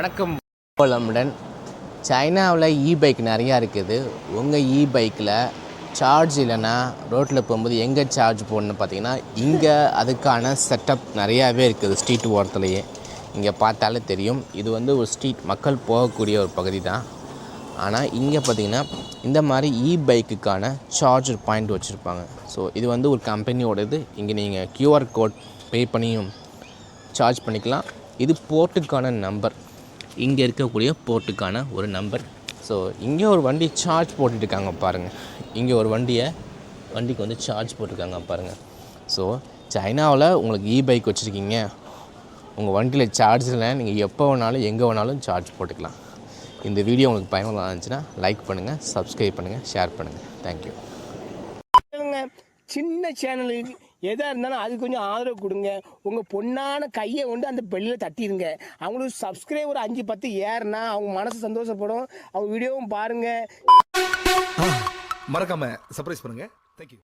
வணக்கம் லண்டன். சைனாவில் பைக் நிறையா இருக்குது. உங்கள் பைக்கில் சார்ஜ் இல்லைன்னா ரோட்டில் போகும்போது எங்கே சார்ஜ் போடணும்னு பார்த்தீங்கன்னா இங்கே அதுக்கான செட்டப் நிறையாவே இருக்குது. ஸ்ட்ரீட் ஓரத்துலையே இங்கே பார்த்தாலே தெரியும். இது வந்து ஒரு ஸ்ட்ரீட், மக்கள் போகக்கூடிய ஒரு பகுதி தான். ஆனால் இங்கே பார்த்திங்கன்னா இந்த மாதிரி பைக்குக்கான சார்ஜர் பாயிண்ட் வச்சுருப்பாங்க. ஸோ இது வந்து ஒரு கம்பெனியோடது. இங்கே நீங்கள் QR கோட் பே பண்ணியும் சார்ஜ் பண்ணிக்கலாம். இது போர்ட்டுக்கான நம்பர், இங்கே இருக்கக்கூடிய போர்ட்டுக்கான ஒரு நம்பர். ஸோ இங்கே ஒரு வண்டி சார்ஜ் போட்டுட்ருக்காங்க பாருங்கள். இங்கே ஒரு வண்டிக்கு வந்து சார்ஜ் போட்டிருக்காங்க பாருங்கள். ஸோ சைனாவில் உங்களுக்கு பைக் வச்சுருக்கீங்க, உங்கள் வண்டியில் சார்ஜ் இல்லை, நீங்கள் எப்போ வேணாலும் எங்கே வேணாலும் சார்ஜ் போட்டுக்கலாம். இந்த வீடியோ உங்களுக்கு பயனுள்ளதாக இருந்துச்சுன்னா லைக் பண்ணுங்கள், சப்ஸ்கிரைப் பண்ணுங்கள், ஷேர் பண்ணுங்கள். தேங்க்யூ. சின்ன சேனலுக்கு எதாக இருந்தாலும் அது கொஞ்சம் ஆதரவு கொடுங்க. உங்கள் பொண்ணான கையை கொண்டு அந்த பெல்லில் தட்டிடுங்க. அவங்களுக்கு சப்ஸ்கிரைபர் 5-10 ஏறுனா அவங்க மனசு சந்தோஷப்படும். அவங்க வீடியோவும் பாருங்கள். மறக்காம சர்ப்ரைஸ் பண்ணுங்க. தேங்க்யூ.